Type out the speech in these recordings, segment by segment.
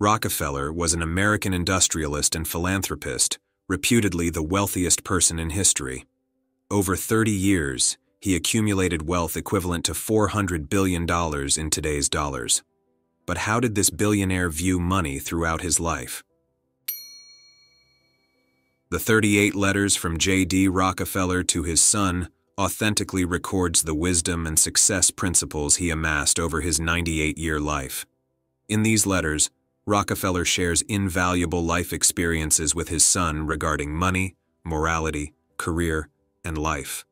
Rockefeller was an American industrialist and philanthropist, reputedly the wealthiest person in history. Over 30 years, he accumulated wealth equivalent to $400 billion in today's dollars. But how did this billionaire view money throughout his life? The 38 letters from J.D. Rockefeller to his son authentically records the wisdom and success principles he amassed over his 98-year life. In these letters, Rockefeller shares invaluable life experiences with his son regarding money, morality, career, and life.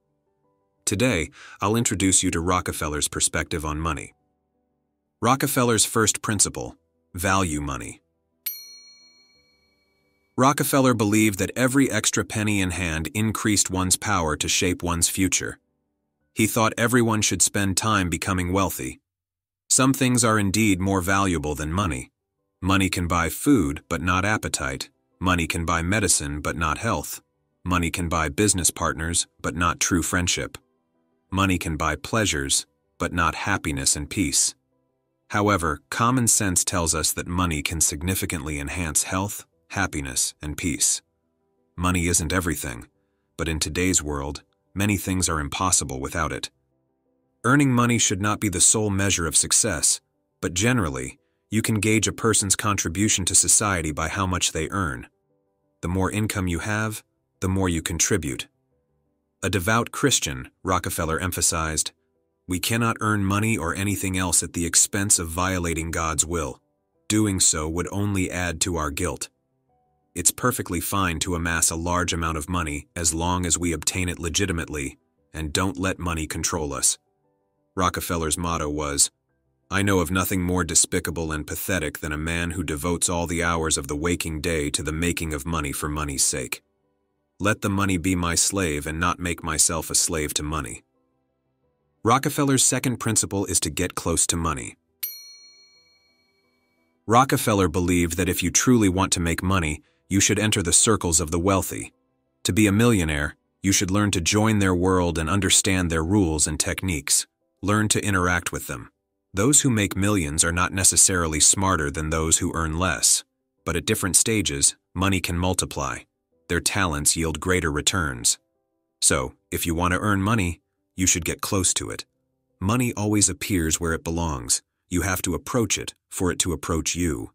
Today, I'll introduce you to Rockefeller's perspective on money. Rockefeller's first principle: value money. Rockefeller believed that every extra penny in hand increased one's power to shape one's future. He thought everyone should spend time becoming wealthy. Some things are indeed more valuable than money. Money can buy food, but not appetite. Money can buy medicine, but not health. Money can buy business partners, but not true friendship. Money can buy pleasures, but not happiness and peace. However, common sense tells us that money can significantly enhance health, happiness, and peace. Money isn't everything, but in today's world, many things are impossible without it. Earning money should not be the sole measure of success, but generally, you can gauge a person's contribution to society by how much they earn. The more income you have, the more you contribute. A devout Christian, Rockefeller emphasized, "We cannot earn money or anything else at the expense of violating God's will. Doing so would only add to our guilt. It's perfectly fine to amass a large amount of money as long as we obtain it legitimately and don't let money control us." Rockefeller's motto was, "I know of nothing more despicable and pathetic than a man who devotes all the hours of the waking day to the making of money for money's sake. Let the money be my slave and not make myself a slave to money." Rockefeller's second principle is to get close to money. Rockefeller believed that if you truly want to make money, you should enter the circles of the wealthy. To be a millionaire, you should learn to join their world and understand their rules and techniques. Learn to interact with them. Those who make millions are not necessarily smarter than those who earn less, but at different stages, money can multiply. Their talents yield greater returns. So, if you want to earn money, you should get close to it. Money always appears where it belongs. You have to approach it for it to approach you.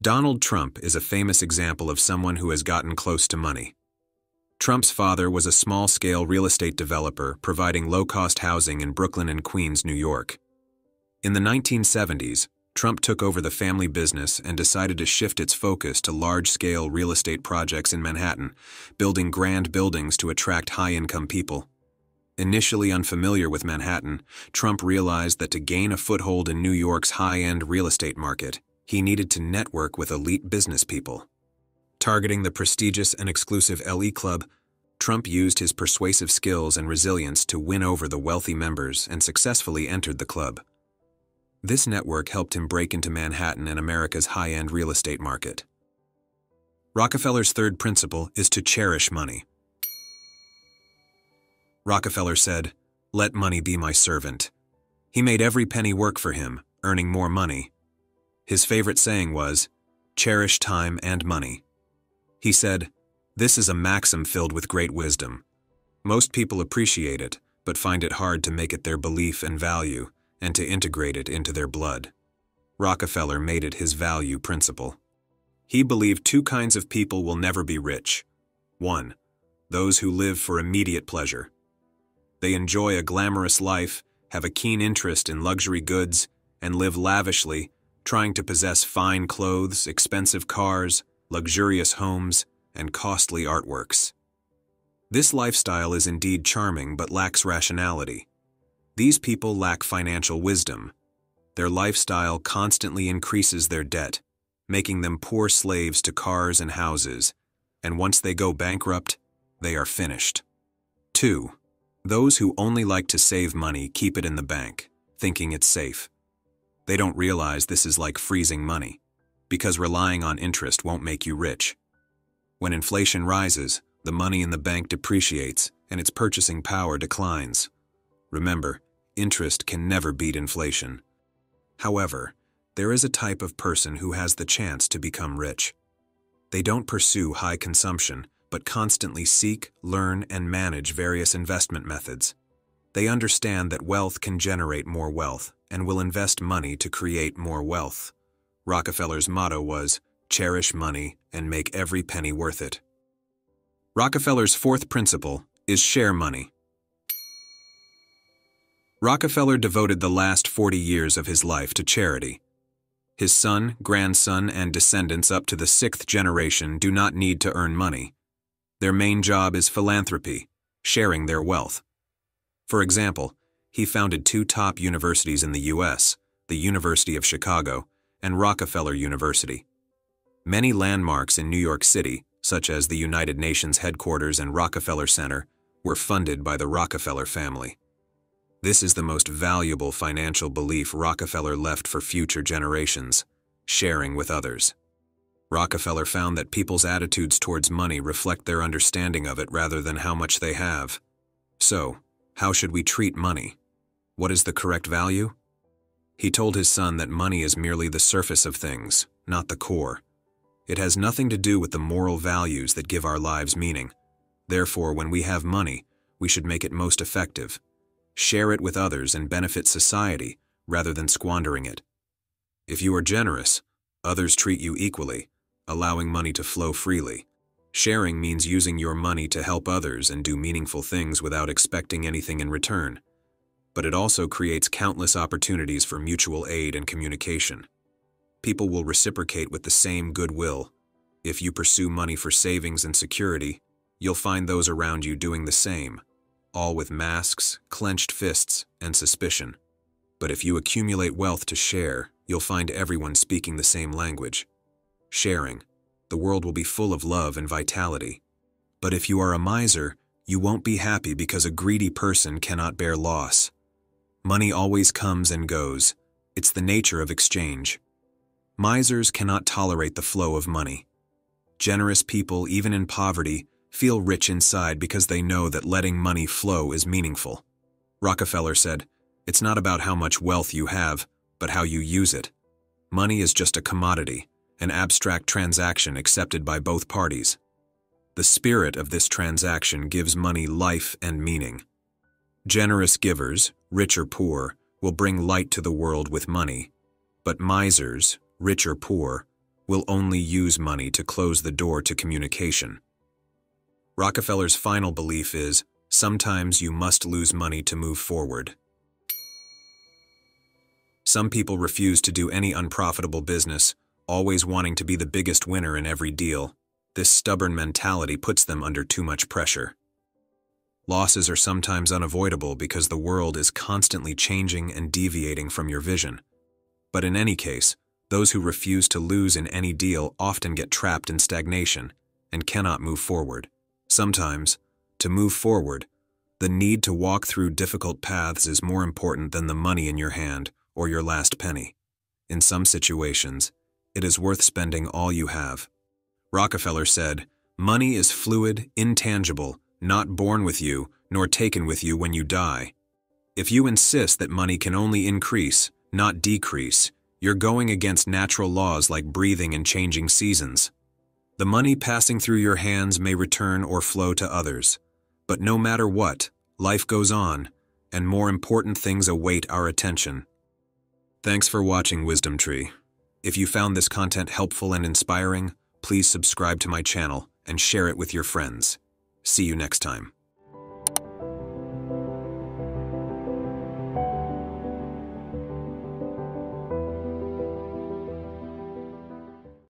Donald Trump is a famous example of someone who has gotten close to money. Trump's father was a small-scale real estate developer providing low-cost housing in Brooklyn and Queens, New York. In the 1970s, Trump took over the family business and decided to shift its focus to large-scale real estate projects in Manhattan, building grand buildings to attract high-income people. Initially unfamiliar with Manhattan, Trump realized that to gain a foothold in New York's high-end real estate market, he needed to network with elite business people. Targeting the prestigious and exclusive LE Club, Trump used his persuasive skills and resilience to win over the wealthy members and successfully entered the club. This network helped him break into Manhattan and America's high-end real estate market. Rockefeller's third principle is to cherish money. Rockefeller said, "Let money be my servant." He made every penny work for him, earning more money. His favorite saying was, "Cherish time and money." He said, "This is a maxim filled with great wisdom. Most people appreciate it, but find it hard to make it their belief and value, and to integrate it into their blood." Rockefeller made it his value principle. He believed two kinds of people will never be rich. 1. Those who live for immediate pleasure. They enjoy a glamorous life, have a keen interest in luxury goods, and live lavishly, trying to possess fine clothes, expensive cars, luxurious homes, and costly artworks. This lifestyle is indeed charming but lacks rationality. These people lack financial wisdom. Their lifestyle constantly increases their debt, making them poor slaves to cars and houses, and once they go bankrupt, they are finished. 2. Those who only like to save money keep it in the bank, thinking it's safe. They don't realize this is like freezing money, because relying on interest won't make you rich. When inflation rises, the money in the bank depreciates and its purchasing power declines. Remember, interest can never beat inflation. However, There is a type of person who has the chance to become rich. They don't pursue high consumption, but constantly seek, learn, and manage various investment methods. They understand that wealth can generate more wealth and will invest money to create more wealth. Rockefeller's motto was, "Cherish money and make every penny worth it." Rockefeller's fourth principle is share money. Rockefeller devoted the last 40 years of his life to charity. His son, grandson, and descendants up to the 6th generation do not need to earn money. Their main job is philanthropy, sharing their wealth. For example, he founded 2 top universities in the U.S., the University of Chicago and Rockefeller University. Many landmarks in New York City, such as the United Nations headquarters and Rockefeller Center, were funded by the Rockefeller family. This is the most valuable financial belief Rockefeller left for future generations: sharing with others. Rockefeller found that people's attitudes towards money reflect their understanding of it rather than how much they have. So, how should we treat money? What is the correct value? He told his son that money is merely the surface of things, not the core. It has nothing to do with the moral values that give our lives meaning. Therefore, when we have money, we should make it most effective. Share it with others and benefit society rather than squandering it. If you are generous, others treat you equally, allowing money to flow freely. Sharing means using your money to help others and do meaningful things without expecting anything in return. But it also creates countless opportunities for mutual aid and communication. People will reciprocate with the same goodwill. If you pursue money for savings and security, you'll find those around you doing the same, all with masks, clenched fists, and suspicion. But if you accumulate wealth to share, you'll find everyone speaking the same language. Sharing, the world will be full of love and vitality. But if you are a miser, you won't be happy because a greedy person cannot bear loss. Money always comes and goes. It's the nature of exchange. Misers cannot tolerate the flow of money. Generous people, even in poverty, feel rich inside because they know that letting money flow is meaningful. Rockefeller said, "It's not about how much wealth you have, but how you use it. Money is just a commodity, an abstract transaction accepted by both parties. The spirit of this transaction gives money life and meaning. Generous givers, rich or poor, will bring light to the world with money, but misers, rich or poor, will only use money to close the door to communication." Rockefeller's final belief is, sometimes you must lose money to move forward. Some people refuse to do any unprofitable business, always wanting to be the biggest winner in every deal. This stubborn mentality puts them under too much pressure. Losses are sometimes unavoidable because the world is constantly changing and deviating from your vision. But in any case, those who refuse to lose in any deal often get trapped in stagnation and cannot move forward. Sometimes, to move forward, the need to walk through difficult paths is more important than the money in your hand or your last penny. In some situations, it is worth spending all you have. Rockefeller said, "Money is fluid, intangible, not born with you, nor taken with you when you die. If you insist that money can only increase, not decrease, you're going against natural laws like breathing and changing seasons. The money passing through your hands may return or flow to others. But no matter what, life goes on, and more important things await our attention." Thanks for watching Wisdom Tree. If you found this content helpful and inspiring, please subscribe to my channel and share it with your friends. See you next time.